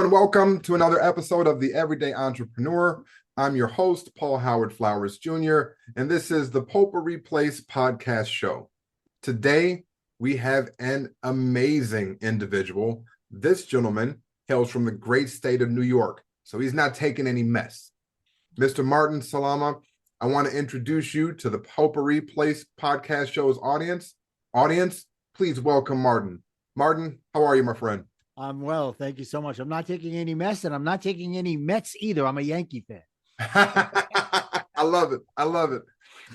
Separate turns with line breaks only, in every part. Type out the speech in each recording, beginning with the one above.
and welcome to another episode of The Everyday Entrepreneur. I'm your host, Paul Howard Flowers Jr., and this is the Potpourri Place podcast show. Today, we have an amazing individual. This gentleman hails from the great state of New York, so he's not taking any mess. Mr. Martin Salama, I want to introduce you to the Potpourri Place podcast show's audience. Audience, please welcome Martin. Martin, how are you, my friend?
I'm well. Thank you so much. I'm not taking any mess, and I'm not taking any Mets either. I'm a Yankee fan.
I love it. I love it.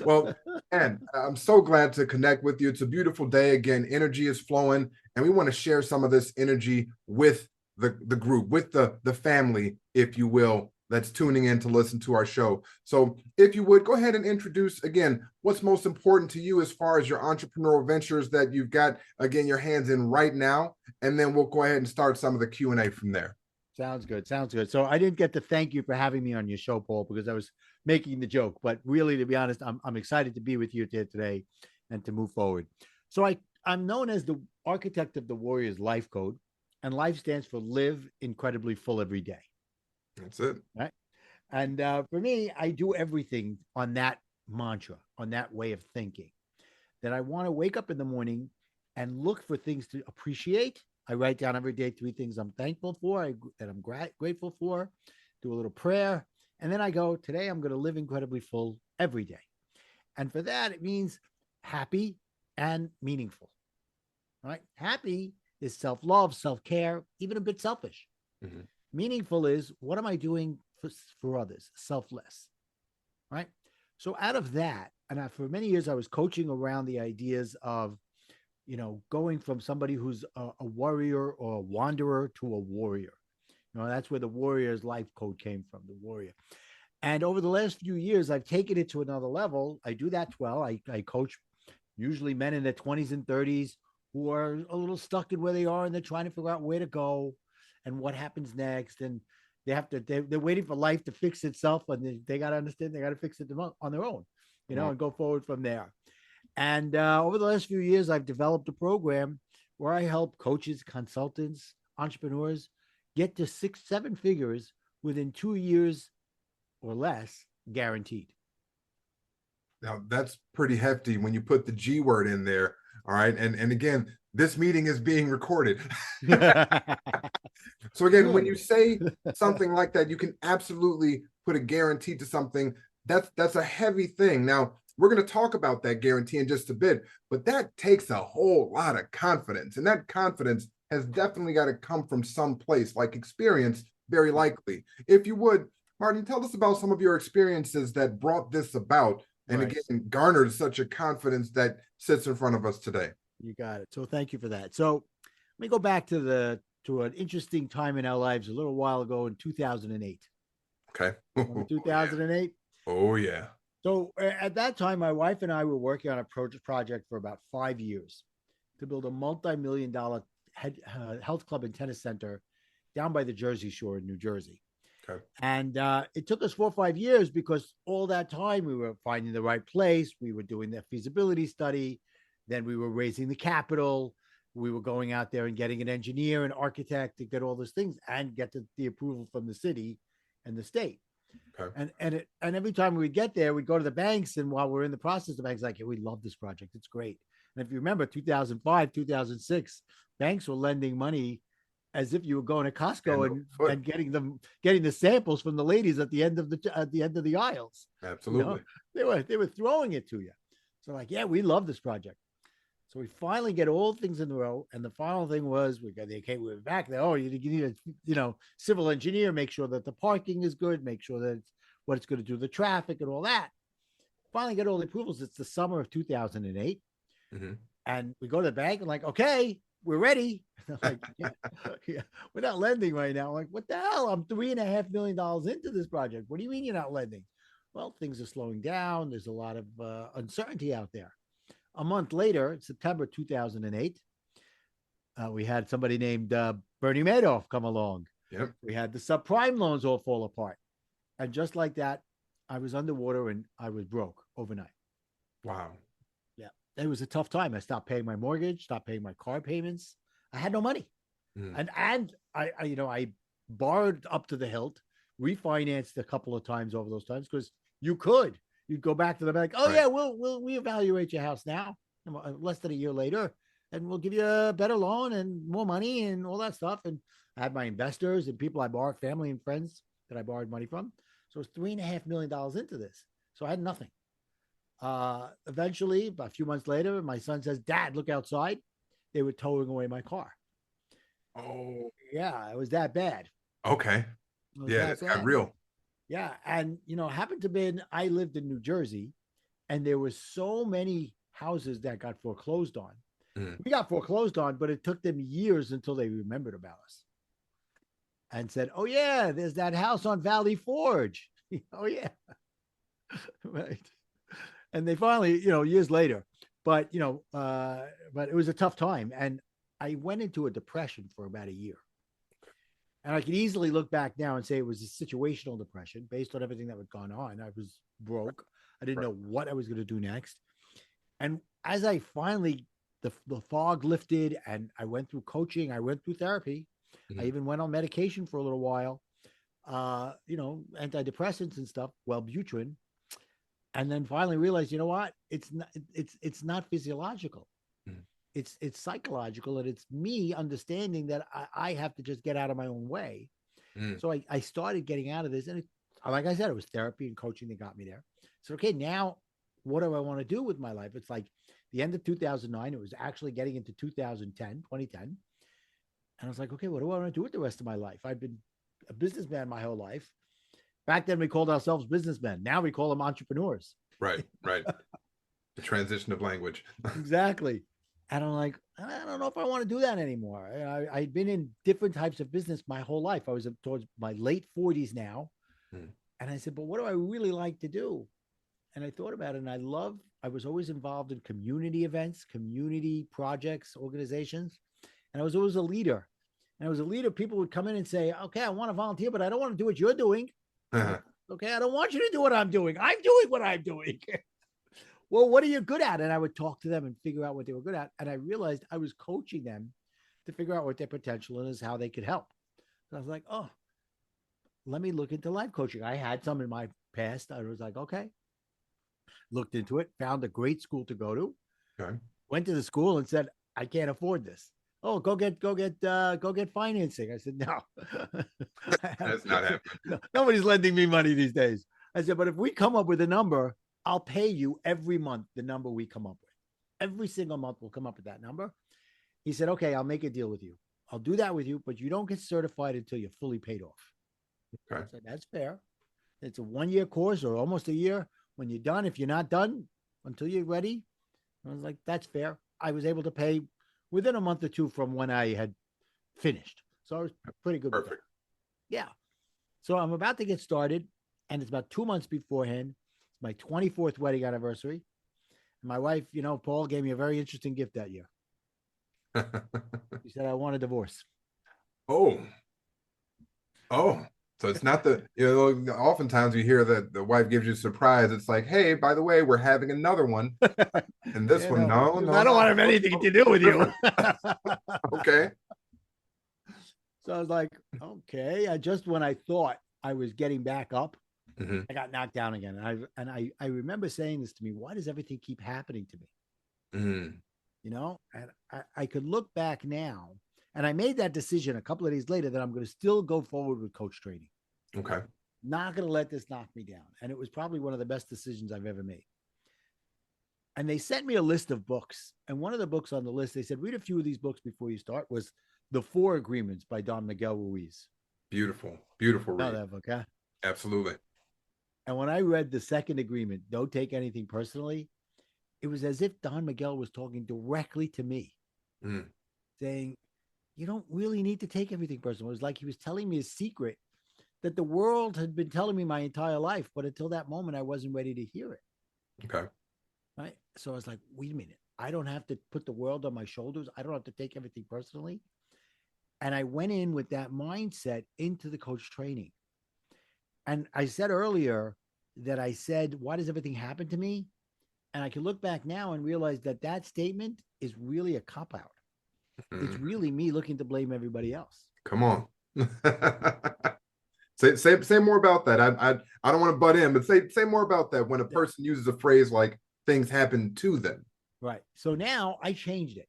Well, and I'm so glad to connect with you. It's a beautiful day. Again, energy is flowing, and we want to share some of this energy with the group, with the family, if you will, that's tuning in to listen to our show. So if you would, go ahead and introduce, again, what's most important to you as far as your entrepreneurial ventures that you've got, again, your hands in right now, and then we'll go ahead and start some of the Q&A from there.
Sounds good. Sounds good. So I didn't get to thank you for having me on your show, Paul, because I was making the joke. But really, to be honest, I'm excited to be with you today and to move forward. So I'm known as the architect of the Warriors Life Code, and life stands for live incredibly full every day.
That's it.
Right. And for me, I do everything on that mantra, on that way of thinking, that I want to wake up in the morning and look for things to appreciate. I write down every day 3 things I'm thankful for, that I'm grateful for, do a little prayer. And then I go, today I'm going to live incredibly full every day. And for that, it means happy and meaningful. Right? Happy is self-love, self-care, even a bit selfish. Mm-hmm. Meaningful is, what am I doing for others? Selfless, right? So out of that, and for many years, I was coaching around the ideas of, going from somebody who's a warrior or a wanderer to a warrior. That's where the Warrior's Life Code came from, the warrior. And over the last few years, I've taken it to another level. I do that well. I coach usually men in their 20s and 30s who are a little stuck in where they are, and they're trying to figure out where to go and what happens next. And they're waiting for life to fix itself, and they got to understand they got to fix it on their own, and go forward from there. And over the last few years, I've developed a program where I help coaches, consultants, entrepreneurs get to 6-7 figures within 2 years or less, guaranteed.
Now, that's pretty hefty when you put the G word in there. All right. And again, this meeting is being recorded. So again, when you say something like that, you can absolutely put a guarantee to something. That's a heavy thing. Now, we're going to talk about that guarantee in just a bit, but that takes a whole lot of confidence. And that confidence has definitely got to come from some place, like experience, very likely. If you would, Martin, tell us about some of your experiences that brought this about, and again, garnered such a confidence that sits in front of us today.
You got it. So thank you for that. So let me go back to an interesting time in our lives a little while ago in 2008.
Okay.
2008?
Oh, yeah.
So at that time, my wife and I were working on a project for about 5 years to build a multi-million-dollar health club and tennis center down by the Jersey Shore in New Jersey.
Okay.
And it took us 4 or 5 years because all that time we were finding the right place. We were doing the feasibility study. Then we were raising the capital. We were going out there and getting an engineer, an architect to get all those things and get the approval from the city and the state. Okay. And every time we'd get there, we'd go to the banks. And while we're in the process, the bank's like, "Yeah, we love this project. It's great." And if you remember 2005, 2006, banks were lending money as if you were going to Costco and getting the samples from the ladies at the end of the aisles.
Absolutely.
They were throwing it to you. So like, yeah, we love this project. So we finally get all things in a row. And the final thing was we were back there. Oh, you need a civil engineer, make sure that the parking is good, make sure that what it's going to do, the traffic and all that. Finally get all the approvals. It's the summer of 2008. Mm-hmm. And we go to the bank and like, okay, we're ready. Like, yeah, we're not lending right now. I'm like, what the hell? I'm $3.5 million into this project. What do you mean you're not lending? Well, things are slowing down. There's a lot of uncertainty out there. A month later, September 2008, we had somebody named Bernie Madoff come along.
Yep.
We had the subprime loans all fall apart. And just like that, I was underwater and I was broke overnight.
Wow.
Yeah. It was a tough time. I stopped paying my mortgage, stopped paying my car payments. I had no money. And I borrowed up to the hilt, refinanced a couple of times over those times because you could. You'd go back to the bank. Oh
Right.
yeah, we'll reevaluate your house now, less than a year later, and we'll give you a better loan and more money and all that stuff. And I had my investors and people I borrowed, family and friends that I borrowed money from. So it was $3.5 million into this. So I had nothing. Eventually, a few months later, my son says, "Dad, look outside." They were towing away my car.
Oh,
Yeah, it was that bad.
okay.
It was
Yeah,
that
that's got
bad.
real.
Yeah, and happened to be I lived in New Jersey, and there was so many houses that got foreclosed on.
Mm.
We got foreclosed on, but it took them years until they remembered about us and said, "Oh yeah, there's that house on Valley Forge." Oh yeah, right. And they finally, years later, but but it was a tough time, and I went into a depression for about a year. And I could easily look back now and say it was a situational depression based on everything that had gone on. I was broke. I didn't
Right.
know what I was going to do next. And as I finally, the fog lifted and I went through coaching, I went through therapy. I
Mhm.
even went on medication for a little while, antidepressants and stuff, Wellbutrin. And then finally realized, you know what? It's not physiological.
Mhm.
It's psychological, and it's me understanding that I have to just get out of my own way.
Mm.
So I started getting out of this, and like I said, it was therapy and coaching that got me there. So okay, now what do I want to do with my life? It's like the end of 2009. It was actually getting into 2010, and I was like, okay, what do I want to do with the rest of my life? I've been a businessman my whole life. Back then, we called ourselves businessmen. Now we call them entrepreneurs.
Right, right. The transition of language.
Exactly. And I'm like, I don't know if I want to do that anymore. I'd been in different types of business my whole life. I was towards my late 40s now.
Mm.
And I said, but what do I really like to do? And I thought about it, and I was always involved in community events, community projects, organizations. And I was always a leader. And I was a leader. People would come in and say, okay, I want to volunteer, but I don't want to do what you're doing. I'm like, okay, I don't want you to do what I'm doing. I'm doing what I'm doing. Well, what are you good at? And I would talk to them and figure out what they were good at. And I realized I was coaching them to figure out what their potential is, how they could help. So I was like, oh, let me look into life coaching. I had some in my past. I was like, okay, looked into it, found a great school to go to,
Okay.
went to the school and said, I can't afford this. Oh, go get financing. I said, no,
That's not happening.
no, nobody's lending me money these days. I said, but if we come up with a number, I'll pay you every month the number we come up with. Every single month we'll come up with that number. He said, okay, I'll make a deal with you. I'll do that with you, but you don't get certified until you're fully paid off.
Okay.
I said, that's fair. It's a 1 year course or almost a year. When you're done, if you're not done until you're ready, I was like, that's fair. I was able to pay within a month or two from when I had finished. So I was pretty good with that.
Perfect.
Yeah. So I'm about to get started, and it's about 2 months beforehand. It's my 24th wedding anniversary. And my wife, Paul gave me a very interesting gift that year. She said, I want a divorce.
Oh, oh. So it's not oftentimes you hear that the wife gives you a surprise. It's like, hey, by the way, we're having another one. And this one,
No,
no,
I don't want to have anything to do with you.
Okay.
So I was like, okay. Just when I thought I was getting back up,
Mm-hmm.
I got knocked down again. And I remember saying this to me, why does everything keep happening to me?
Mm.
And I could look back now, and I made that decision a couple of days later that I'm going to still go forward with coach training.
Okay.
Not going to let this knock me down. And it was probably one of the best decisions I've ever made. And they sent me a list of books. And one of the books on the list, they said, read a few of these books before you start, was The Four Agreements by Don Miguel Ruiz.
Beautiful. Beautiful read.
That book, huh?
Absolutely.
And when I read the second agreement, don't take anything personally, it was as if Don Miguel was talking directly to me, saying, you don't really need to take everything personal. It was like he was telling me a secret that the world had been telling me my entire life, but until that moment, I wasn't ready to hear it.
Okay.
Right. So I was like, wait a minute. I don't have to put the world on my shoulders. I don't have to take everything personally. And I went in with that mindset into the coach training. And I said earlier that I said, why does everything happen to me? And I can look back now and realize that that statement is really a cop out. It's really me looking to blame everybody else.
Come on. Say more about that. I don't want to butt in, but say more about that when a person uses a phrase like things happen to them.
Right. So now I changed it.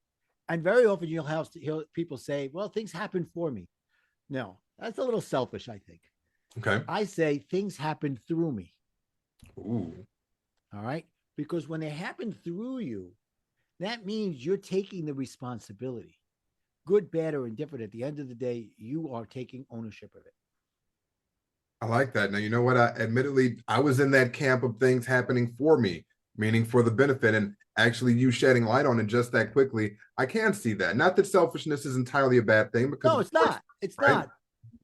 And very often you'll have people say, well, things happen for me. No, that's a little selfish, I think.
Okay.
I say things happen through me.
Ooh.
All right. Because when they happen through you, that means you're taking the responsibility, good, bad, or indifferent. At the end of the day, you are taking ownership of it.
I like that. Now, you know what? Admittedly, I was in that camp of things happening for me, meaning for the benefit, and actually you shedding light on it just that quickly. I can see that. Not that selfishness is entirely a bad thing, because
No,
of
it's
course,
not. It's
right?
not.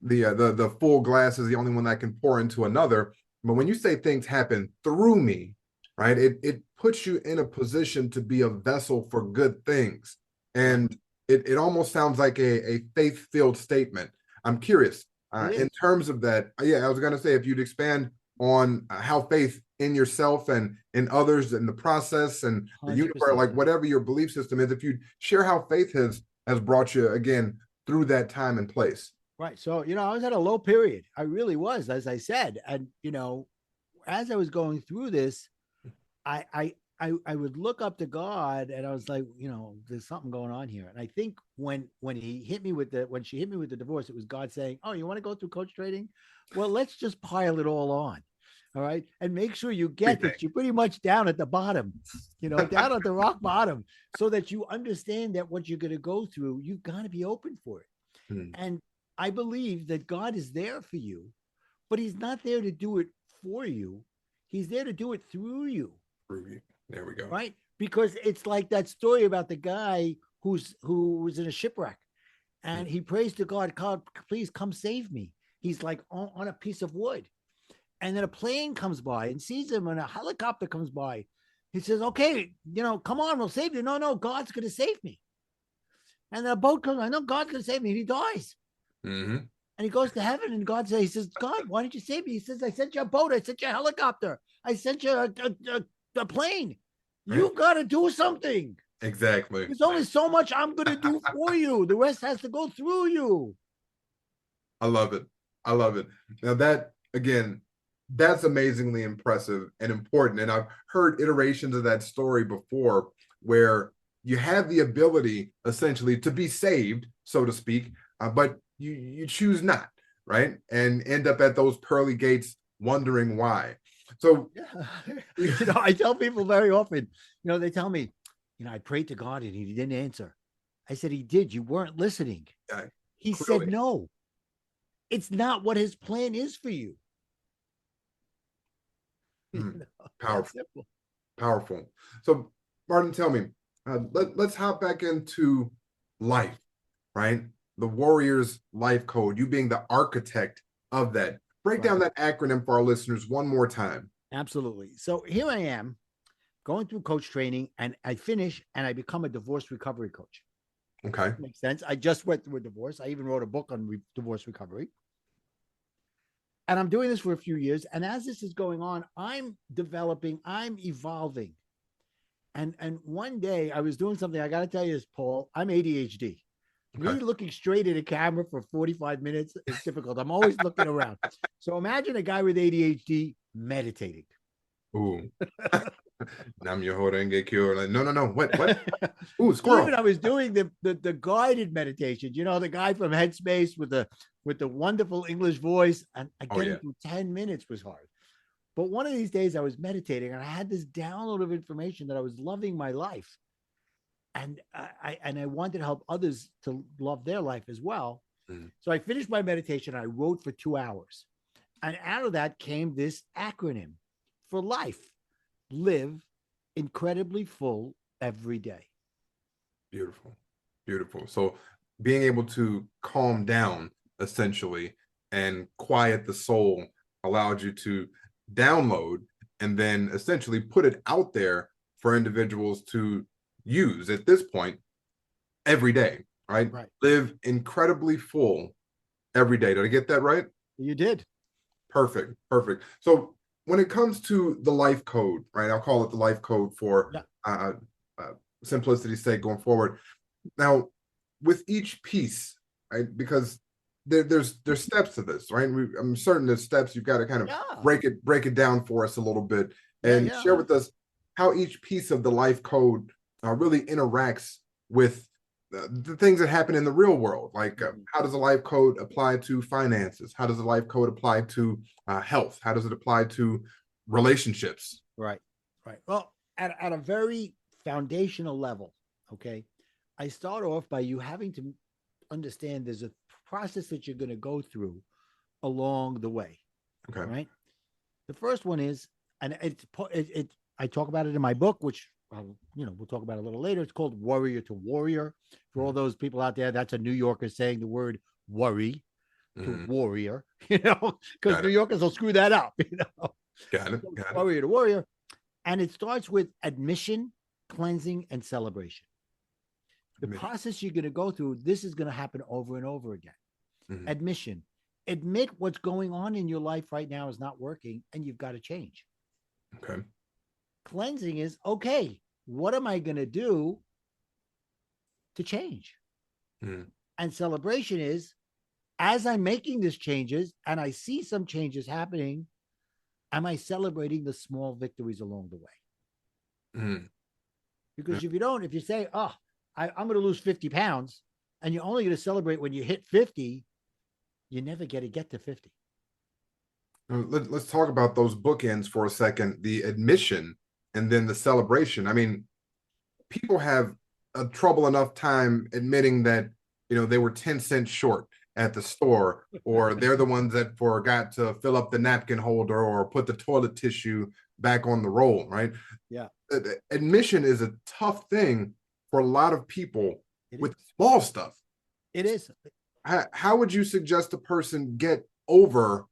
The full glass is the only one that can pour into another. But when you say things happen through me, right? It puts you in a position to be a vessel for good things.
Right.
And it almost sounds like a faith-filled statement. I'm curious,
It
in
is.
terms of that. Yeah, I was going to say, if you'd expand on how faith in yourself and in others and the process and the universe,
100%.
like whatever your belief system is, if you'd share how faith has brought you again through that time and place.
Right. So, I was at a low period. I really was, as I said. And, as I was going through this, I would look up to God and I was like, there's something going on here. And I think when she hit me with the divorce, it was God saying, oh, you want to go through coach training? Well, let's just pile it all on. All right. And make sure you get that you're pretty much down at the bottom, down at the rock bottom, so that you understand that what you're going to go through, you've got to be open for it.
Hmm.
And I believe that God is there for you, but he's not there to do it for you. He's there to do it through you.
There we go.
Right? Because it's like that story about the guy who was in a shipwreck and he prays to God, God, please come save me. He's like on a piece of wood. And then a plane comes by and sees him, and a helicopter comes by. He says, okay, come on, we'll save you. No, God's going to save me. And the boat comes, I know God's going to save me. And he dies.
Mm-hmm.
And he goes to heaven, and he says, God, why didn't you save me? He says, I sent you a boat. I sent you a helicopter. I sent you a plane. You've got to do something.
Exactly.
There's only so much I'm going to do for you. The rest has to go through you.
I love it. I love it. Now that, again, that's amazingly impressive and important. And I've heard iterations of that story before where you have the ability essentially to be saved, so to speak, but you choose not, right? And end up at those pearly gates wondering why. So,
I tell people very often, they tell me, I prayed to God and he didn't answer. I said, he did. You weren't listening. He
clearly.
said, no, it's not what his plan is for you.
Powerful. Powerful. So, Martin, tell me, let's hop back into life, right? The Warriors Life Code, you being the architect of that. Break down that acronym for our listeners one more time.
Absolutely. So here I am going through coach training, and I finish and I become a divorce recovery coach.
Okay.
Makes sense. I just went through a divorce. I even wrote a book on divorce recovery. And I'm doing this for a few years. And as this is going on, I'm developing, I'm evolving. And one day I was doing something. I got to tell you this, Paul, I'm ADHD. Okay. Me looking straight at a camera for 45 minutes is difficult. I'm always looking around. So imagine a guy with ADHD meditating.
Ooh. Nam Yoho Renge Kyo. Like, no. What? Ooh, squirrel.
Even I was doing the guided meditations, the guy from Headspace with the wonderful English voice. And getting through 10 minutes was hard. But one of these days I was meditating and I had this download of information that I was loving my life. And I wanted to help others to love their life as well. Mm. So I finished my meditation. I wrote for 2 hours. And out of that came this acronym for life: live incredibly full every day.
Beautiful. Beautiful. So being able to calm down essentially and quiet the soul allowed you to download and then essentially put it out there for individuals to use at this point every day, right? Live incredibly full every day. Did I get that right?
You did.
Perfect. So when it comes to the life code, right? I'll call it the life code for simplicity's sake going forward. Now, with each piece, right? Because there's steps to this, right? I'm certain there's steps. You've got to kind of
Yeah.
break it down for us a little bit
Yeah.
and share
Yeah.
with us how each piece of the life code really interacts with the things that happen in the real world. Like how does a life code apply to finances? How does a life code apply to health? How does it apply to relationships?
Right. Right. Well, at a very foundational level, okay, I start off by you having to understand there's a process that you're going to go through along the way.
Okay.
Right. The first one is, and I talk about it in my book, which we'll talk about a little later. It's called Warrior to Warrior. For all those people out there, that's a New Yorker saying the word worry to warrior, because New Yorkers will screw that up,
Got it.
Warrior to warrior. And it starts with admission, cleansing, and celebration. The process you're going to go through, this is going to happen over and over again. Admission. Admit what's going on in your life right now is not working and you've got to change.
Okay.
Cleansing is, okay, what am I going to do to change? And celebration is, as I'm making these changes and I see some changes happening, am I celebrating the small victories along the way? Because if you don't, if you say, oh, I'm going to lose 50 pounds and you're only going to celebrate when you hit 50, you never get to 50.
Let's talk about those bookends for a second, the admission and then the celebration. I mean, people have a trouble enough time admitting that, they were 10 cents short at the store, or they're the ones that forgot to fill up the napkin holder or put the toilet tissue back on the roll, right?
Yeah.
Admission is a tough thing for a lot of people with small stuff.
It is.
How would you suggest a person get over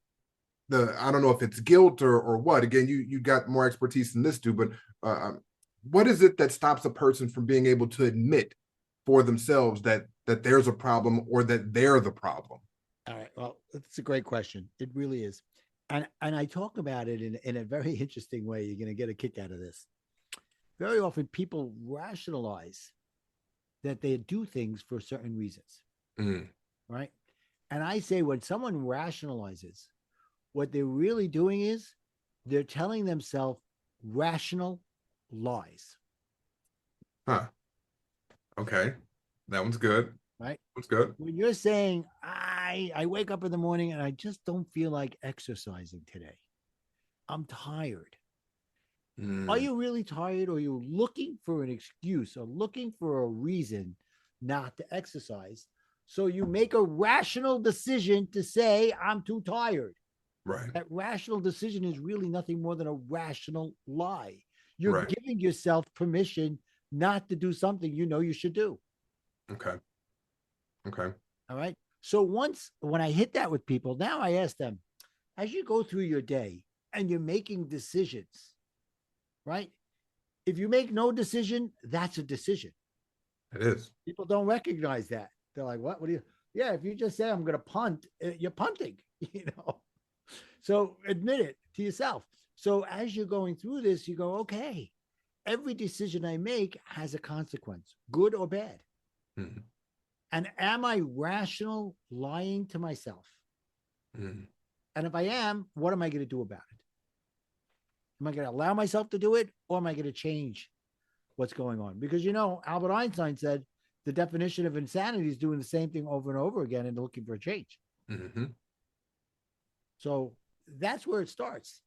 I don't know if it's guilt or what? Again, you got more expertise than this, dude, but what is it that stops a person from being able to admit for themselves that there's a problem or that they're the problem?
All right. Well, it's a great question. It really is. And I talk about it in a very interesting way. You're going to get a kick out of this. Very often people rationalize that they do things for certain reasons. Right. And I say when someone rationalizes, what they're really doing is they're telling themselves rational lies.
Huh. Okay. That one's good.
Right.
That's good.
When you're saying, I wake up in the morning and I just don't feel like exercising today. I'm tired. Are you really tired, or are you looking for an excuse or looking for a reason not to exercise? So you make a rational decision to say, I'm too tired.
Right.
That rational decision is really nothing more than a rational lie. You're giving yourself permission not to do something you should do.
Okay.
All right. So when I hit that with people, now I ask them, as you go through your day and you're making decisions, right? If you make no decision, that's a decision.
It is.
People don't recognize that. They're like, what? What do you? Yeah, if you just say I'm going to punt, you're punting, So admit it to yourself. So as you're going through this, you go, okay, every decision I make has a consequence, good or bad. And am I rational lying to myself? And if I am, what am I going to do about it? Am I going to allow myself to do it, or am I going to change what's going on? Because, Albert Einstein said the definition of insanity is doing the same thing over and over again and looking for a change. So that's where it starts.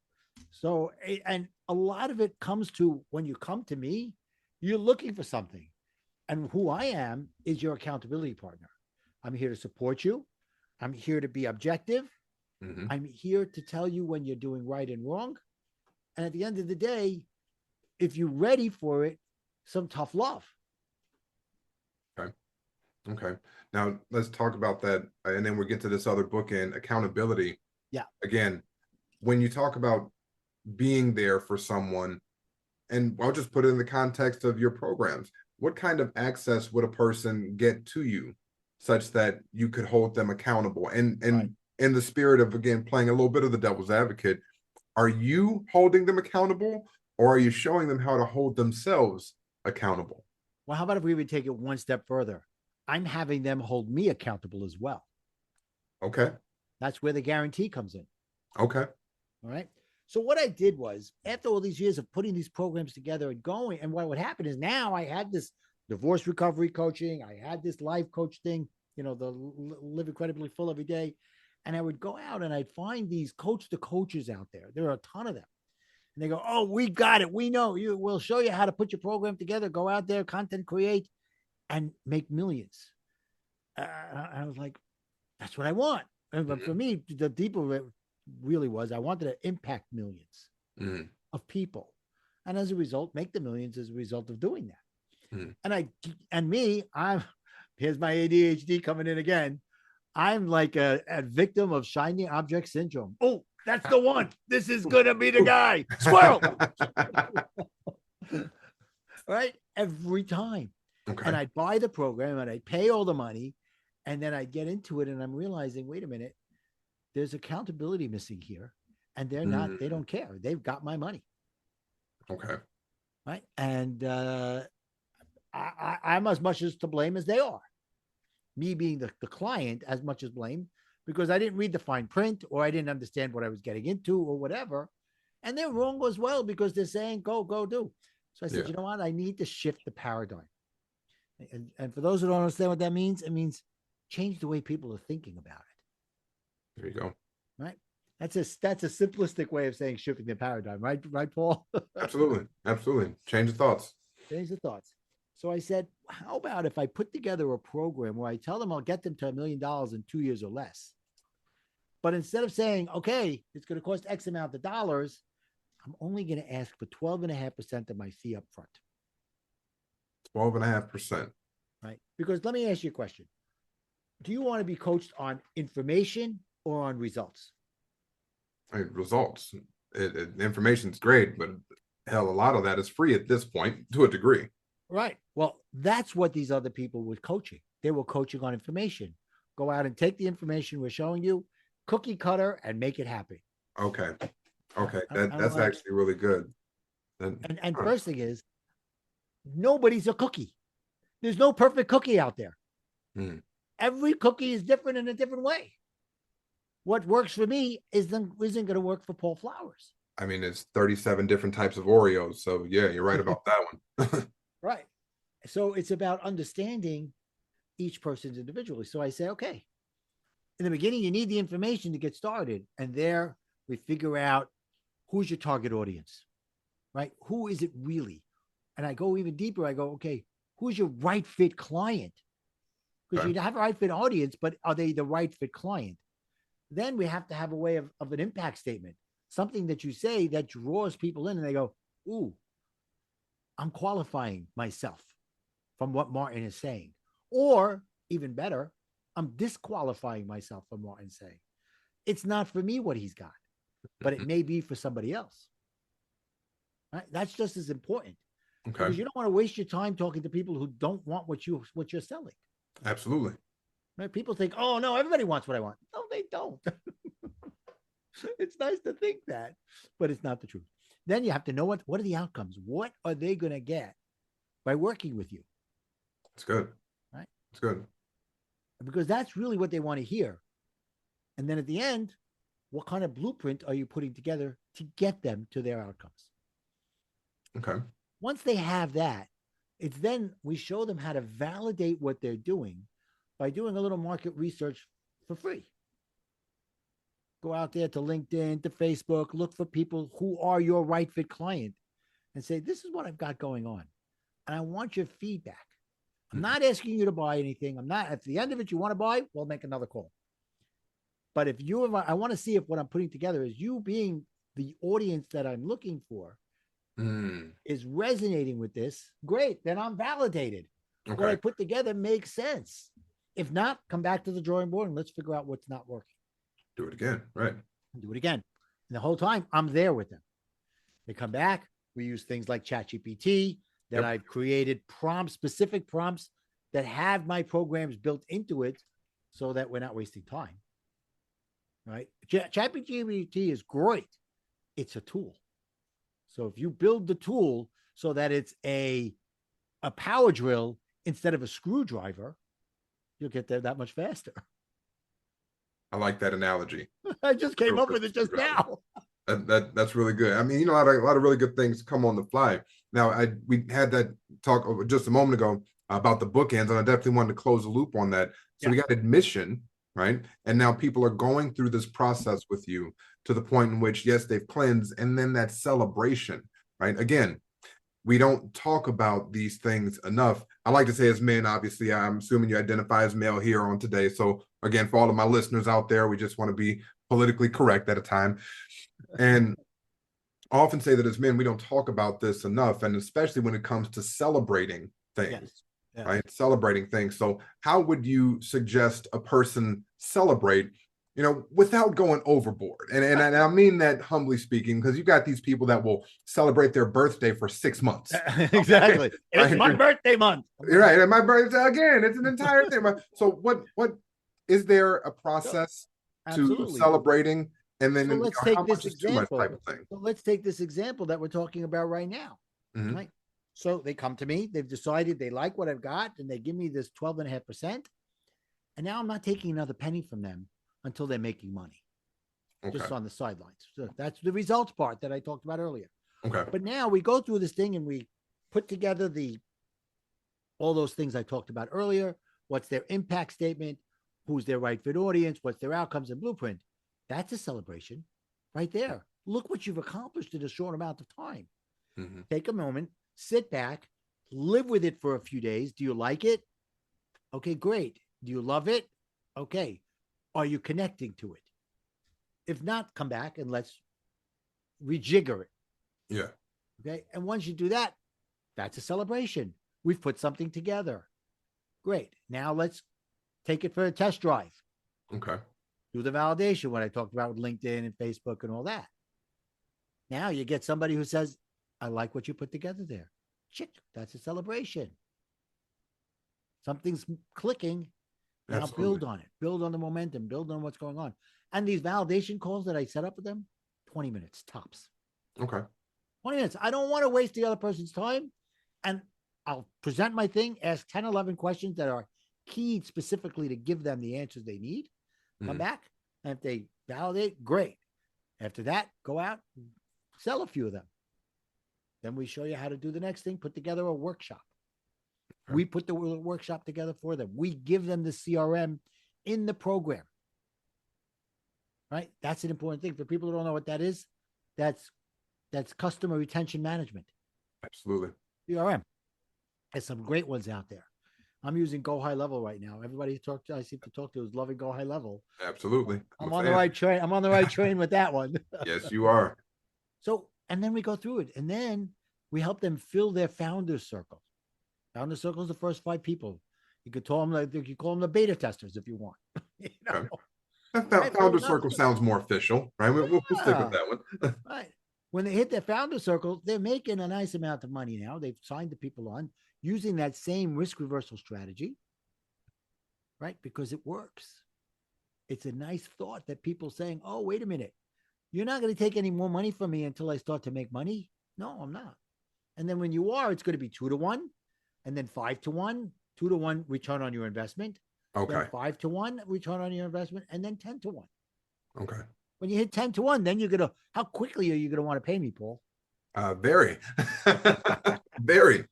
So, and a lot of it comes to when you come to me, you're looking for something. And who I am is your accountability partner. I'm here to support you. I'm here to be objective. I'm here to tell you when you're doing right and wrong. And at the end of the day, if you're ready for it, some tough love.
Okay. Now let's talk about that. And then we'll get to this other bookend, accountability.
Yeah.
Again, when you talk about being there for someone, and I'll just put it in the context of your programs, what kind of access would a person get to you such that you could hold them accountable? And in the spirit of, again, playing a little bit of the devil's advocate, are you holding them accountable, or are you showing them how to hold themselves accountable?
Well, how about if we would take it one step further? I'm having them hold me accountable as well.
Okay.
That's where the guarantee comes in.
Okay.
All right. So what I did was, after all these years of putting these programs together and going, and what would happen is now I had this divorce recovery coaching, I had this life coach thing, the live incredibly full every day. And I would go out and I'd find these coach to coaches out there. There are a ton of them. And they go, "Oh, we got it. We know you. We'll show you how to put your program together. Go out there, content create, and make millions." I was like, that's what I want. And for me, the deeper it really was, I wanted to impact millions of people. And as a result, make the millions as a result of doing that. I'm here's my ADHD coming in again. I'm like a victim of shiny object syndrome. Oh, that's the one. This is going to be the guy. Squirrel. Right? Every time.
Okay.
And I'd buy the program and I'd pay all the money. And then I'd get into it and I'm realizing, wait a minute, there's accountability missing here. And they're not, they don't care. They've got my money.
Okay.
Right. And I'm as much as to blame as they are. Me being the client as much as blame, because I didn't read the fine print or I didn't understand what I was getting into or whatever. And they're wrong as well because they're saying, go do. So I said, you know what? I need to shift the paradigm. And for those who don't understand what that means, it means change the way people are thinking about it.
There you go.
Right. That's a simplistic way of saying shifting the paradigm. Right, Paul?
Absolutely. Absolutely. Change the thoughts.
Change the thoughts. So I said, how about if I put together a program where I tell them I'll get them to $1 million in 2 years or less? But instead of saying, okay, it's going to cost X amount of dollars, I'm only going to ask for 12.5% of my fee up front.
12.5%.
Right. Because let me ask you a question. Do you want to be coached on information or on results?
Results. Information's great, but hell, a lot of that is free at this point to a degree.
Right. Well, that's what these other people were coaching. They were coaching on information. Go out and take the information we're showing you, cookie cutter, and make it happen.
Okay. Okay. That's actually really good.
And first thing is, nobody's a cookie. There's no perfect cookie out there. Every cookie is different in a different way. What works for me isn't going to work for Paul Flowers.
I mean, it's 37 different types of Oreos. So yeah, you're right about that one.
Right. So it's about understanding each person's individually. So I say, okay, in the beginning, you need the information to get started. And there we figure out who's your target audience, right? Who is it really? And I go even deeper. I go, okay, who's your right fit client? Because you have a right fit audience, but are they the right fit client? Then we have to have a way of an impact statement, something that you say that draws people in and they go, ooh, I'm qualifying myself from what Martin is saying. Or even better, I'm disqualifying myself from what Martin's saying. It's not for me what he's got, but it may be for somebody else. Right? That's just as important.
Okay.
Because you don't want to waste your time talking to people who don't want what you're selling.
Absolutely.
Right? People think, oh no, everybody wants what I want. No, they don't. It's nice to think that, but it's not the truth. Then you have to know what are the outcomes? What are they going to get by working with you?
It's good.
Right?
It's good.
Because that's really what they want to hear. And then at the end, what kind of blueprint are you putting together to get them to their outcomes?
Okay.
Once they have that, it's then we show them how to validate what they're doing by doing a little market research for free. Go out there to LinkedIn, to Facebook, look for people who are your right fit client and say, this is what I've got going on. And I want your feedback. I'm not asking you to buy anything. I'm not, at the end of it, you want to buy, we'll make another call. But if I want to see if what I'm putting together is you being the audience that I'm looking for is resonating with this, great. Then I'm validated. Okay. What I put together makes sense. If not, come back to the drawing board and let's figure out what's not working.
Do it again. Right.
Do it again. And the whole time I'm there with them. They come back. We use things like ChatGPT that I've created specific prompts that have my programs built into it so that we're not wasting time. Right. ChatGPT is great. It's a tool. So if you build the tool so that it's a power drill instead of a screwdriver, you'll get there that much faster.
I like that analogy.
I just came up with it just
Rally.
now.
That's really good. I mean, a lot of really good things come on the fly. Now, we had that talk just a moment ago about the bookends, and I definitely wanted to close the loop on that. So we got admission, right? And now people are going through this process with you to the point in which, yes, they've cleansed, and then that celebration, right? Again, we don't talk about these things enough. I like to say as men, obviously, I'm assuming you identify as male here on today. So again, for all of my listeners out there, we just want to be politically correct at a time. And I often say that as men, we don't talk about this enough, and especially when it comes to celebrating things, right? Celebrating things. So how would you suggest a person celebrate, without going overboard? And I mean that humbly speaking, because you got these people that will celebrate their birthday for 6 months.
Exactly.
Okay?
It's my birthday month.
You're right. And my birthday, again, it's an entire thing. So what is there a process to celebrating? And then,
so let's take this example.
Type of thing.
So let's take this example that we're talking about right now.
Mm-hmm.
Right. So they come to me, they've decided they like what I've got, and they give me this 12.5%. And now I'm not taking another penny from them until they're making money. Just on the sidelines. So that's the results part that I talked about earlier.
Okay.
But now we go through this thing and we put together all those things I talked about earlier. What's their impact statement? Who's their right fit audience? What's their outcomes and blueprint? That's a celebration right there. Look what you've accomplished in a short amount of time.
Mm-hmm.
Take a moment, sit back, live with it for a few days. Do you like it? Okay, great. Do you love it? Okay. Are you connecting to it? If not, come back and let's rejigger it.
Yeah.
Okay. And once you do that, that's a celebration. We've put something together. Great. Now let's take it for a test drive.
Okay.
Do the validation, what I talked about with LinkedIn and Facebook and all that. Now you get somebody who says, I like what you put together there. Chick, that's a celebration. Something's clicking. Now
Absolutely.
build on it. Build on the momentum. Build on what's going on. And these validation calls that I set up with them, 20 minutes tops.
Okay.
20 minutes. I don't want to waste the other person's time. And I'll present my thing, ask 10, 11 questions that are keyed specifically to give them the answers they need. Come back. And if they validate, great. After that, go out, sell a few of them. Then we show you how to do the next thing, put together a workshop. Okay. We put the workshop together for them. We give them the CRM in the program. Right? That's an important thing. For people who don't know what that is, that's customer retention management.
Absolutely.
CRM. There's some great ones out there. I'm using Go High Level right now. Everybody I seem to talk to is loving Go High Level.
Absolutely.
I'm on the right train. I'm on the right train with that one.
Yes, you are.
So, and then we go through it, and then we help them fill their founders circle. Founder circle is the first 5 people. You could call them the beta testers if you want.
Okay. That founder circle sounds more official, right? We'll stick with that one.
Right. When they hit their founder circle, they're making a nice amount of money now. They've signed the people on using that same risk reversal strategy, right? Because it works. It's a nice thought that people saying, oh, wait a minute. You're not going to take any more money from me until I start to make money. No, I'm not. And then when you are, it's going to be 2-to-1 and then 5-to-1, 2-to-1 return on your investment.
Okay.
Then 5-to-1 return on your investment, and then 10-to-1.
Okay.
When you hit 10-to-1, then you're going to, how quickly are you going to want to pay me, Paul?
Very. Very.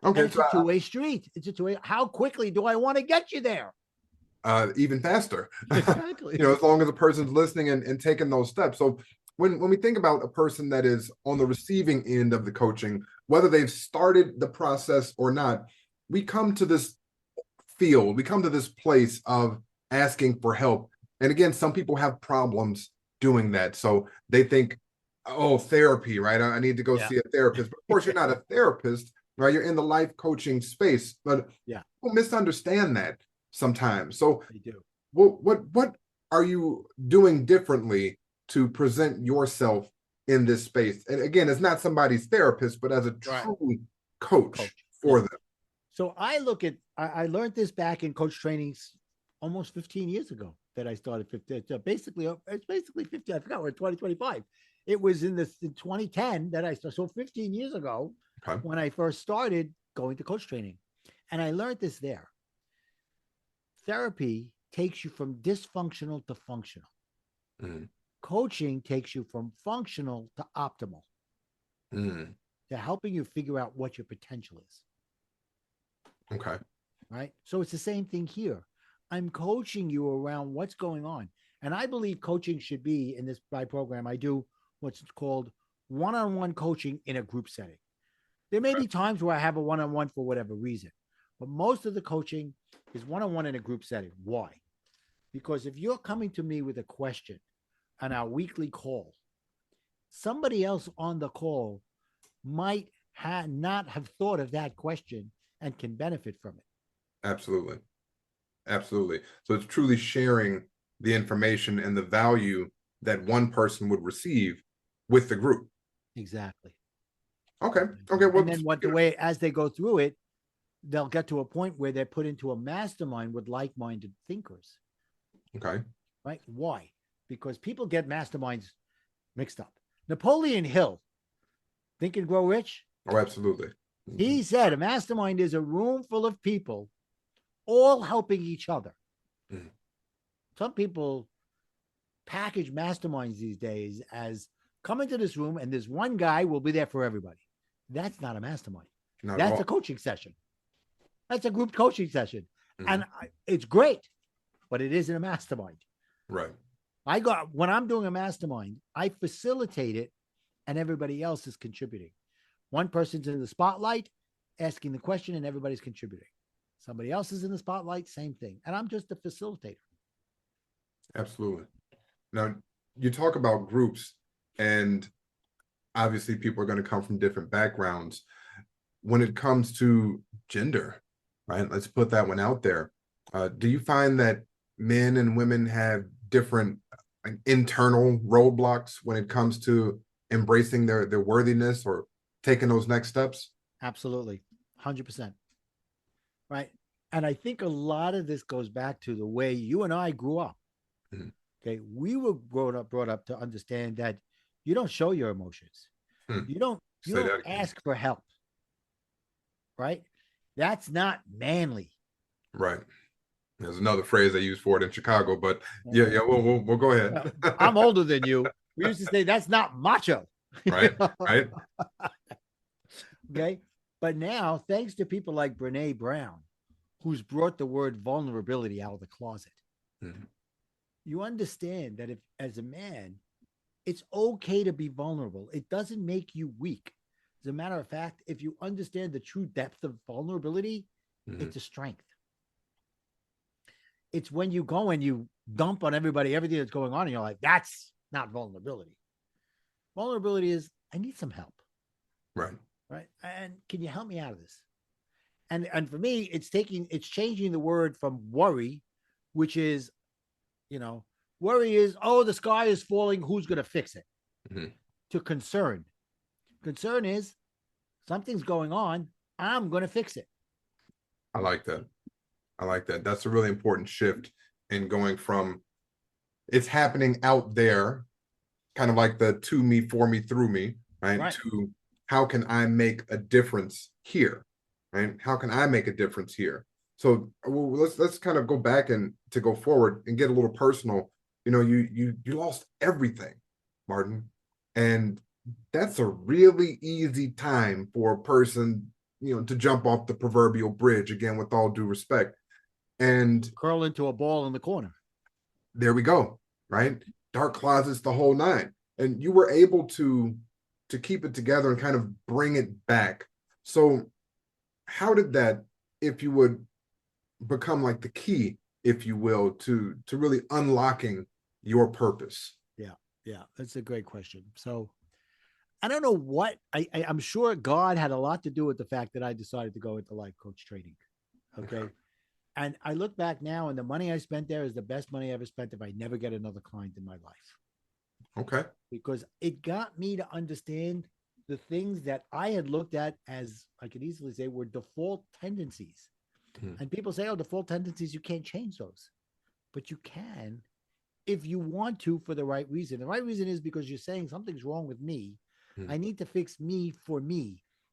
Okay.
And it's a two-way street. It's a two-way. How quickly do I want to get you there?
Even faster.
Exactly.
As long as a person's listening and taking those steps. So when we think about a person that is on the receiving end of the coaching, whether they've started the process or not, we come to this field, we come to this place of asking for help. And again, some people have problems doing that. So they think, oh, therapy, right? I need to go see a therapist. But of course, you're not a therapist, right? You're in the life coaching space. But people misunderstand that sometimes. So
they do.
What are you doing differently to present yourself in this space? And again, it's not somebody's therapist, but as a true coach for them.
So I learned this back in coach trainings almost 15 years ago that I started. It's basically 50. I forgot, we're 2025. It was in 2010 that I started. So 15 years ago, when I first started going to coach training. And I learned this there. Therapy takes you from dysfunctional to functional.
Mm.
Coaching takes you from functional to optimal.
Mm.
They're helping you figure out what your potential is.
Okay.
Right. So it's the same thing here. I'm coaching you around what's going on. And I believe coaching should be in my program. I do what's called one-on-one coaching in a group setting. There may be times where I have a one-on-one for whatever reason, but most of the coaching is one-on-one in a group setting. Why? Because if you're coming to me with a question on our weekly call, somebody else on the call might not have thought of that question and can benefit from it.
Absolutely. Absolutely. So it's truly sharing the information and the value that one person would receive with the group.
Exactly.
Okay. Okay. Well,
And then the way as they go through it, they'll get to a point where they're put into a mastermind with like-minded thinkers.
Okay.
Right? Why? Because people get masterminds mixed up. Napoleon Hill, Think and Grow Rich.
Oh, absolutely.
He said a mastermind is a room full of people all helping each other.
Mm. Some
people package masterminds these days as come into this room and there's one guy will be there for everybody. That's not a mastermind. That's a coaching session. That's a group coaching session. Mm-hmm. And it's great, but it isn't a mastermind.
Right.
When I'm doing a mastermind, I facilitate it and everybody else is contributing. One person's in the spotlight asking the question and everybody's contributing. Somebody else is in the spotlight, same thing. And I'm just a facilitator.
Absolutely. Now, you talk about groups, and obviously people are going to come from different backgrounds. When it comes to gender, right? Let's put that one out there. Do you find that men and women have different internal roadblocks when it comes to embracing their worthiness or taking those next steps?
Absolutely. 100%. Right. And I think a lot of this goes back to the way you and I grew up. Mm-hmm. Okay. We were brought up to understand that you don't show your emotions. You don't ask for help. Right. That's not manly.
Right. There's another phrase they use for it in Chicago, but yeah, we'll go ahead.
I'm older than you. We used to say that's not macho.
Right. Right.
Okay. But now, thanks to people like Brene Brown, who's brought the word vulnerability out of the closet, you understand that if, as a man, it's okay to be vulnerable. It doesn't make you weak. As a matter of fact, if you understand the true depth of vulnerability, it's a strength. It's when you go and you dump on everybody everything that's going on, and you're like, that's not vulnerability. Vulnerability is, I need some help.
Right.
Right. And can you help me out of this? And for me, it's changing the word from worry, which is, worry is, oh, the sky is falling, who's going to fix it? To concern. Concern is something's going on, I'm going to fix it.
I like that. That's a really important shift in going from it's happening out there, kind of like the to me, for me, through me, right? To how can I make a difference here, right? How can I make a difference here? So let's kind of go back and to go forward and get a little personal. You lost everything, Martin, and that's a really easy time for a person, to jump off the proverbial bridge, again, with all due respect, and
curl into a ball in the corner.
There we go, right? Dark closets, the whole nine. And you were able to keep it together and kind of bring it back. So how did that, if you would, become like the key, if you will, to really unlocking your purpose?
Yeah, that's a great question. So I don't know what I'm sure God had a lot to do with the fact that I decided to go into life coach training. Okay. And I look back now, and the money I spent there is the best money I ever spent if I never get another client in my life.
Okay.
Because it got me to understand the things that I had looked at as, I could easily say, were default tendencies. And people say, oh, default tendencies, you can't change those. But you can if you want to, for the right reason. The right reason is because you're saying something's wrong with me. I need to fix me,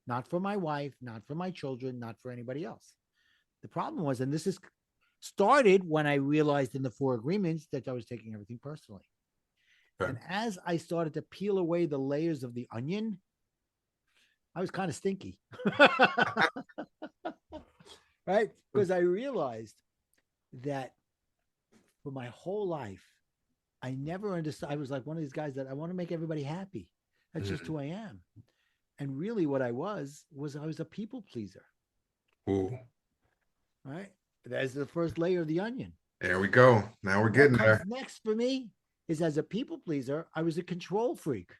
not for my wife, not for my children, not for anybody else. The problem was, and this is Started when I realized in the 4 agreements that I was taking everything personally.
Okay.
And as I started to peel away the layers of the onion, I was kind of stinky. Right? Because I realized that for my whole life, I never understood. I was like one of these guys that I want to make everybody happy. That's just who I am. And really what I was I was a people pleaser.
Ooh.
Right? That's the first layer of the onion.
There we go. Now we're
What
getting
comes
there.
next for me is, as a people pleaser, I was a control freak.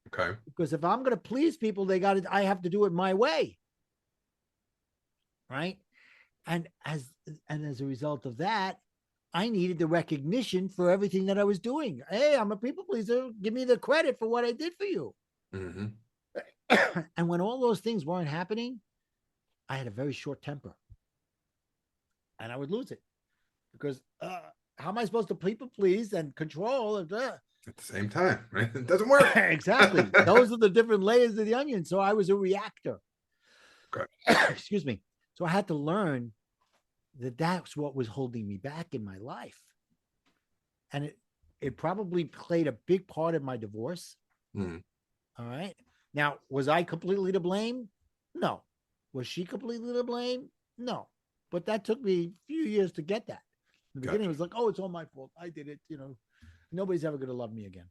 Okay.
Because if I'm going to please people, I have to do it my way. Right? And as a result of that, I needed the recognition for everything that I was doing. Hey, I'm a people pleaser. Give me the credit for what I did for you.
Mm-hmm.
And when all those things weren't happening, I had a very short temper. And I would lose it. Because how am I supposed to people please and control?
At the same time, right? It doesn't work.
Exactly. Those are the different layers of the onion. So I was a reactor.
Okay.
Excuse me. So I had to learn that that's what was holding me back in my life. And it probably played a big part in my divorce.
Mm.
All right. Now, was I completely to blame? No. Was she completely to blame? No. But that took me a few years to get that. In the beginning, it was like, oh, it's all my fault. I did it. Nobody's ever going to love me again.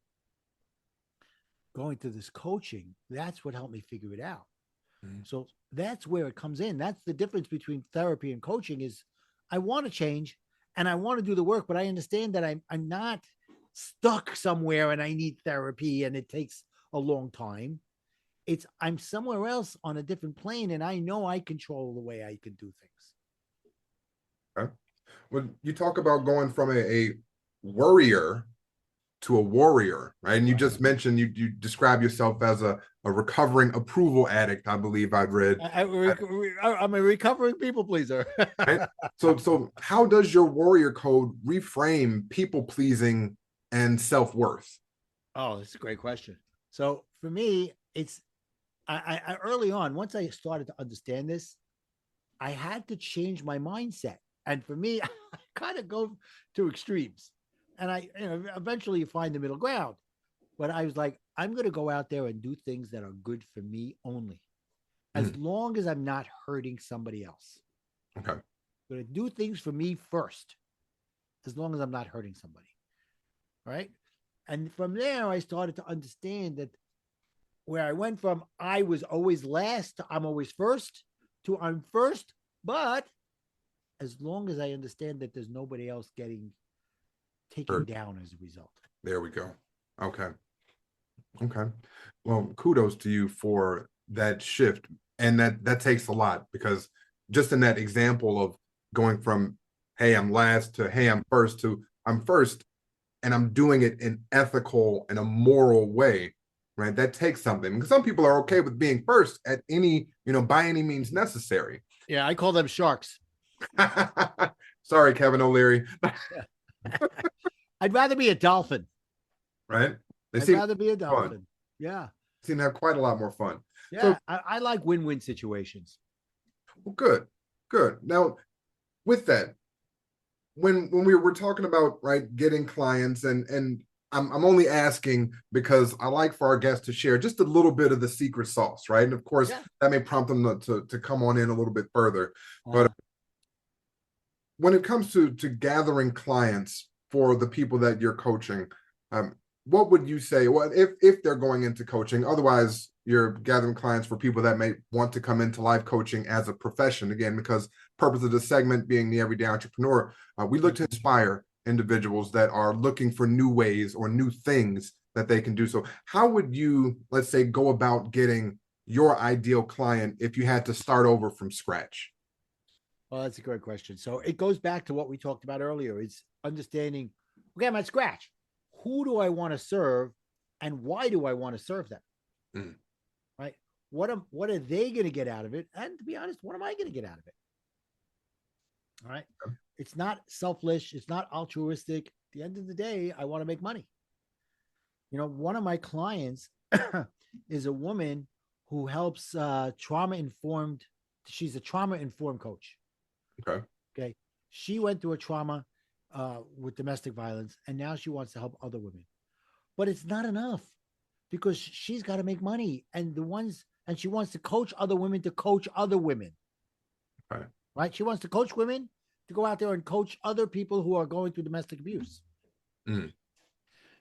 Going to this coaching, that's what helped me figure it out. Mm. So that's where it comes in. That's the difference between therapy and coaching is I want to change and I want to do the work, but I understand that I'm not stuck somewhere and I need therapy and it takes a long time. I'm somewhere else on a different plane and I know I control the way I can do things.
Okay. Well, you talk about going from a worrier to a warrior, right? And you just mentioned you describe yourself as a recovering approval addict, I believe I've read.
I'm a recovering people pleaser.
Right? So how does your warrior code reframe people pleasing and self-worth?
Oh, that's a great question. So for me, it's I early on, once I started to understand this, I had to change my mindset. And for me, I kind of go to extremes. And eventually you find the middle ground. But I was like, I'm going to go out there and do things that are good for me only, as long as I'm not hurting somebody else.
Okay.
I'm going to do things for me first, as long as I'm not hurting somebody. All right. And from there, I started to understand that where I went from I was always last to I'm always first to I'm first, but as long as I understand that there's nobody else getting taken down as a result.
There we go. Okay. Okay. Well, kudos to you for that shift. And that takes a lot because just in that example of going from, hey, I'm last to, hey, I'm first to, I'm first, and I'm doing it in ethical and a moral way, right? That takes something because some people are okay with being first at any, by any means necessary.
Yeah, I call them sharks.
Sorry, Kevin O'Leary.
I'd rather be a dolphin.
Right?
I'd rather be a dolphin.
Fun.
Yeah.
Seem to have quite a lot more fun.
Yeah, so, I like win-win situations.
Well, good. Now, with that, when we were talking about getting clients, and I'm only asking because I like for our guests to share just a little bit of the secret sauce, right? And of course, that may prompt them to come on in a little bit further. But when it comes to gathering clients for the people that you're coaching, what would you say? Well, if they're going into coaching, otherwise you're gathering clients for people that may want to come into life coaching as a profession. Again, because purpose of the segment being the everyday entrepreneur, we look to inspire individuals that are looking for new ways or new things that they can do. So how would you, let's say, go about getting your ideal client if you had to start over from scratch?
Well, that's a great question. So it goes back to what we talked about earlier. It's understanding, okay, I'm at scratch. Who do I want to serve and why do I want to serve them? Right? What are they going to get out of it? And to be honest, what am I going to get out of it? All right. It's not selfish. It's not altruistic. At the end of the day, I want to make money. One of my clients is a woman who helps trauma-informed. She's a trauma-informed coach.
Okay.
Okay. She went through a trauma with domestic violence, and now she wants to help other women. But it's not enough because she's got to make money, and she wants to coach other women to coach other women.
Right.
Right? She wants to coach women to go out there and coach other people who are going through domestic abuse.
Mm.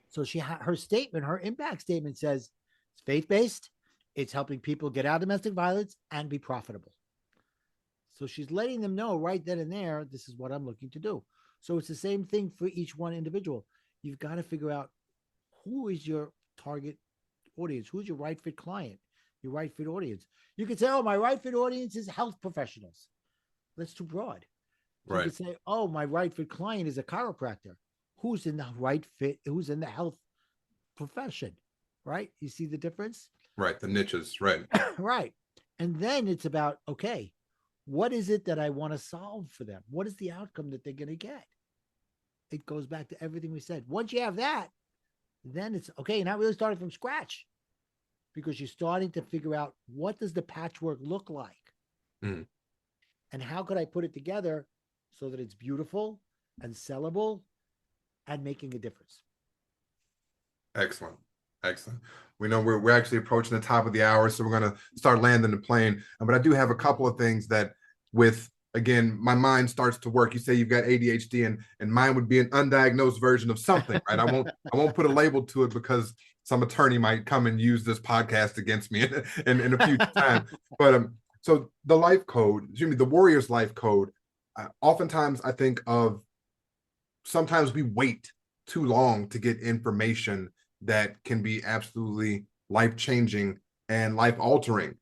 So her statement, her impact statement says it's faith-based. It's helping people get out of domestic violence and be profitable. So she's letting them know right then and there, this is what I'm looking to do. So it's the same thing for each one individual. You've got to figure out who is your target audience, who's your right fit client, your right fit audience. You could say, oh, my right fit audience is health professionals. That's too broad.
Right.
You could say, oh, my right fit client is a chiropractor. Who's in the right fit? Who's in the health profession? Right? You see the difference?
Right. The niches. Right.
Right. And then it's about, okay, what is it that I want to solve for them? What is the outcome that they're going to get? It goes back to everything we said. Once you have that, then it's okay. You're not really starting from scratch because you're starting to figure out what does the patchwork look like?
Mm.
And how could I put it together so that it's beautiful and sellable and making a difference?
Excellent. Excellent. We know we're actually approaching the top of the hour, so we're going to start landing the plane. But I do have a couple of things that again, my mind starts to work. You say you've got ADHD and mine would be an undiagnosed version of something, right? I won't put a label to it because some attorney might come and use this podcast against me in a future time. But so the life code, the warrior's life code, oftentimes I think of sometimes we wait too long to get information that can be absolutely life-changing and life-altering.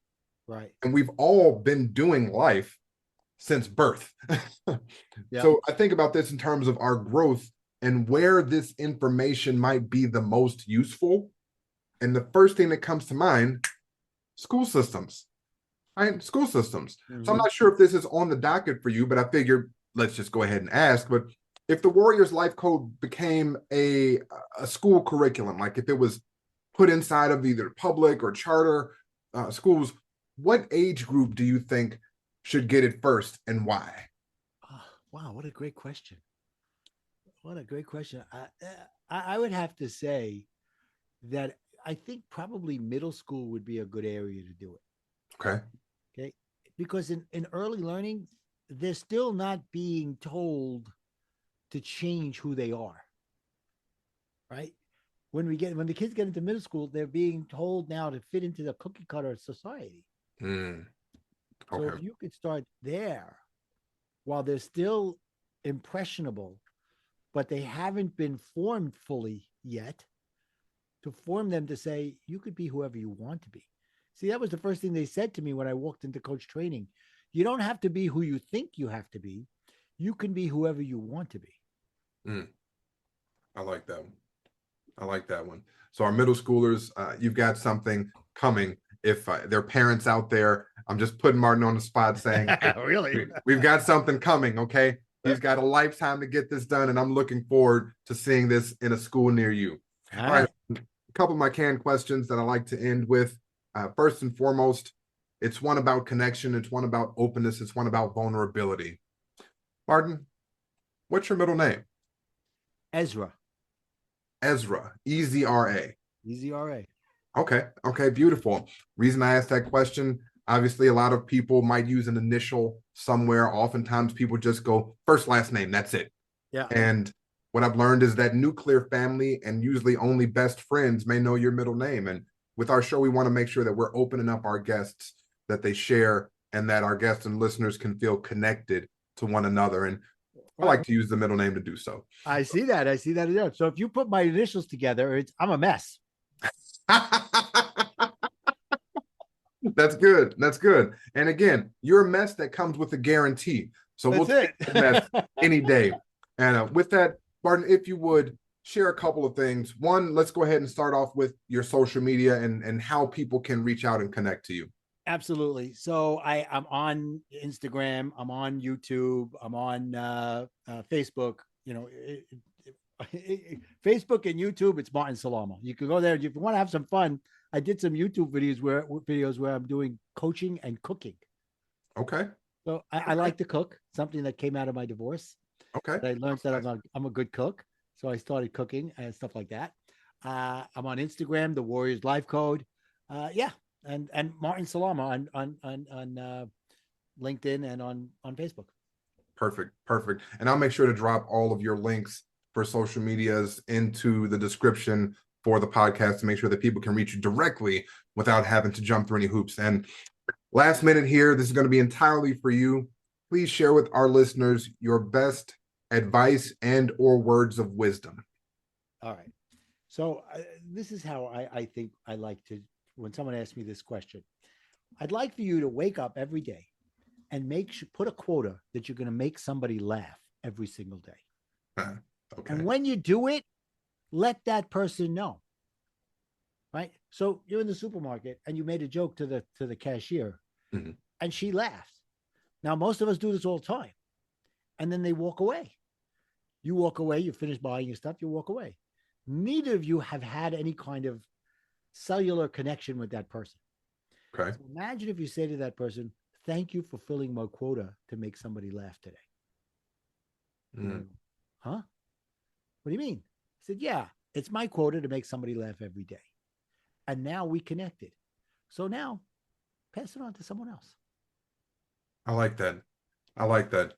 Right.
And we've all been doing life since birth.
Yeah.
So I think about this in terms of our growth and where this information might be the most useful. And the first thing that comes to mind, school systems. Right? School systems. Mm-hmm. So I'm not sure if this is on the docket for you, but I figured let's just go ahead and ask. But if the Warriors Life Code became a school curriculum, like if it was put inside of either public or charter schools, what age group do you think should get it first and why?
Oh, wow, what a great question. What a great question. I would have to say that I think probably middle school would be a good area to do it.
Okay.
Okay. Because in early learning, they're still not being told to change who they are. Right? When the kids get into middle school, they're being told now to fit into the cookie cutter society.
Mm.
Okay. So if you could start there while they're still impressionable, but they haven't been formed fully yet, to form them to say, you could be whoever you want to be. See, that was the first thing they said to me when I walked into coach training. You don't have to be who you think you have to be. You can be whoever you want to be.
Mm. I like that one. I like that one. So our middle schoolers, you've got something coming. If there are parents out there, I'm just putting Martin on the spot saying, hey,
really,
we've got something coming. Okay. He's got a lifetime to get this done. And I'm looking forward to seeing this in a school near you. All right. A couple of my canned questions that I like to end with. First and foremost, it's one about connection. It's one about openness. It's one about vulnerability. Martin, what's your middle name?
Ezra.
Ezra, E-Z-R-A.
E-Z-R-A.
Okay, beautiful. Reason I asked that question, obviously a lot of people might use an initial somewhere. Oftentimes people just go first, last name, that's it.
Yeah.
And what I've learned is that nuclear family and usually only best friends may know your middle name. And with our show, we want to make sure that we're opening up our guests, that they share, and that our guests and listeners can feel connected to one another. And I like to use the middle name to do so.
I see that. So if you put my initials together, I'm a mess.
That's good. That's good. And again, you're a mess that comes with a guarantee. So we'll take that mess any day. And with that, Martin, if you would share a couple of things. One, let's go ahead and start off with your social media and how people can reach out and connect to you.
Absolutely. So I'm on Instagram, I'm on YouTube, I'm on Facebook. Facebook and YouTube, it's Martin Salama. You can go there if you want to have some fun. I did some YouTube videos where I'm doing coaching and cooking.
Okay.
So I like to cook, something that came out of my divorce.
Okay.
I learned that I'm a good cook. So I started cooking and stuff like that. I'm on Instagram, the Warriors Life Code. Yeah. And Martin Salama on LinkedIn and on Facebook.
Perfect. Perfect. And I'll make sure to drop all of your links for social medias into the description for the podcast to make sure that people can reach you directly without having to jump through any hoops. And last minute here, this is going to be entirely for you. Please share with our listeners your best advice and or words of wisdom.
All right. So this is how I think I like to, when someone asks me this question, I'd like for you to wake up every day and put a quota that you're going to make somebody laugh every single day.
Okay.
And when you do it, let that person know. Right. So you're in the supermarket and you made a joke to the cashier,
mm-hmm.
and she laughed. Now, most of us do this all the time. And then they walk away. You walk away, you finish buying your stuff, you walk away. Neither of you have had any kind of cellular connection with that person.
Okay.
So imagine if you say to that person, thank you for filling my quota to make somebody laugh today.
Mm.
Huh? What do you mean? I said, yeah, it's my quota to make somebody laugh every day. And now we connected. So now pass it on to someone else.
I like that. I like that.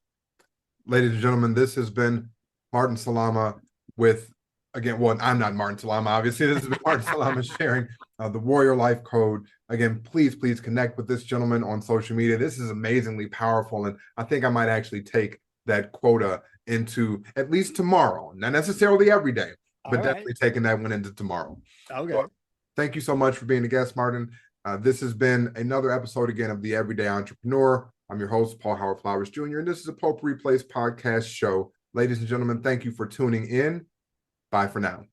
Ladies and gentlemen, this has been Martin Salama with, again, well, I'm not Martin Salama, obviously. This has been Martin Salama sharing the Warrior Life Code. Again, please connect with this gentleman on social media. This is amazingly powerful. And I think I might actually take that quota into at least tomorrow. Not necessarily every day, but definitely taking that one into tomorrow.
Okay.
So, thank you so much for being a guest, Martin. This has been another episode again of The Everyday Entrepreneur. I'm your host, Paul Howard Flowers Jr., and this is a Potpourri Place podcast show. Ladies and gentlemen, thank you for tuning in. Bye for now.